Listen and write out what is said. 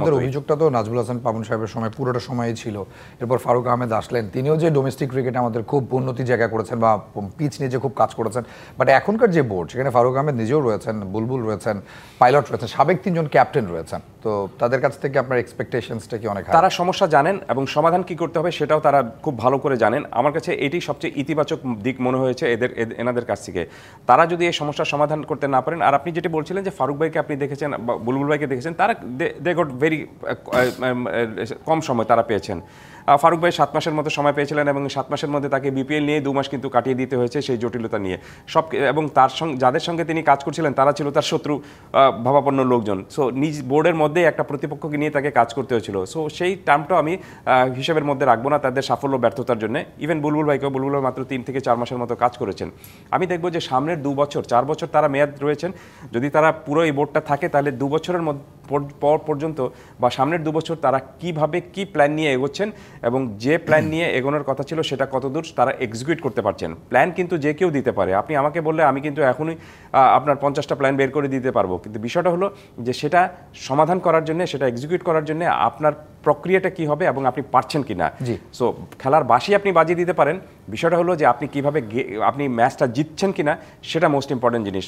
আপনাদের অভিযোগটা তো নাজমুল হাসান পাপন সাহেবের সময় পুরোটা সময়ই ছিল, এরপর ফারুক আহমেদ আসলেন, তিনিও যে ডোমেস্টিক ক্রিকেটে আমাদের খুব উন্নতি জায়গা করেছেন বা পিচ নিয়ে যে খুব কাজ করেছেন, বাট এখনকার যে বোর্ড সেখানে ফারুক আহমেদ নিজেও রয়েছেন, বুলবুল রয়েছেন, পাইলট রয়েছেন, সাবেক 3জন ক্যাপ্টেন রয়েছেন, তো তাদের কাছ থেকে আপনার এক্সপেকটেশনসটা কি অনেক? তারা সমস্যা জানেন এবং সমাধান কি করতে হবে সেটাও তারা খুব ভালো করে জানেন। আমার কাছে এটি সবচেয়ে ইতিবাচক দিক মনে হয়েছে এনাদের কাছ থেকে। তারা যদি এই সমস্যার সমাধান করতে না পারেন, আর আপনি যেটি বলছিলেন যে ফারুক ভাইকে আপনি দেখেছেন বা বুলবুল ভাইকে দেখেছেন, তারা দে গট ভেরি কম সময় তারা পেয়েছেন। ফারুক ভাই 7 মাসের মতো সময় পেয়েছিলেন এবং 7 মাসের মধ্যে তাকে বিপিএল নিয়ে 2 মাস কিন্তু কাটিয়ে দিতে হয়েছে সেই জটিলতা নিয়ে এবং তার সঙ্গে যাদের সঙ্গে তিনি কাজ করছিলেন তারা ছিল তার শত্রু ভাবাপন্ন লোকজন। সো নিজ বোর্ডের মধ্যে একটা প্রতিপক্ষকে নিয়ে তাকে কাজ করতে হয়েছিল। সো সেই টার্মটাও আমি হিসেবের মধ্যে রাখবো না তাদের সাফল্য ব্যর্থতার জন্য। ইভেন বুলবুল ভাই মাত্র 3 থেকে 4 মাসের মতো কাজ করেছেন। আমি দেখবো যে সামনের 2 বছর 4 বছর তারা মেয়াদ রয়েছেন, যদি তারা পুরো এই বোর্ডটা থাকে তাহলে 2 বছরের পর পর্যন্ত বা সামনের 2 বছর তারা কিভাবে কি প্ল্যান নিয়ে এগোচ্ছেন এবং যে প্ল্যান নিয়ে এগোনোর কথা ছিল সেটা কতদূর তারা এক্সিকিউট করতে পারছেন। প্ল্যান কিন্তু যে কেউ দিতে পারে, আপনি আমাকে বললে আমি কিন্তু এখনই আপনার 50টা প্ল্যান বের করে দিতে পারবো, কিন্তু বিষয়টা হলো যে সেটা সমাধান করার জন্য, সেটা এক্সিকিউট করার জন্য আপনার প্রক্রিয়াটা কি হবে এবং আপনি পারছেন কিনা। সো খেলার বাসি আপনি বাজিয়ে দিতে পারেন, বিষয়টা হলো যে আপনি কিভাবে আপনি ম্যাচটা জিতছেন কিনা সেটা মোস্ট ইম্পর্টেন্ট জিনিস।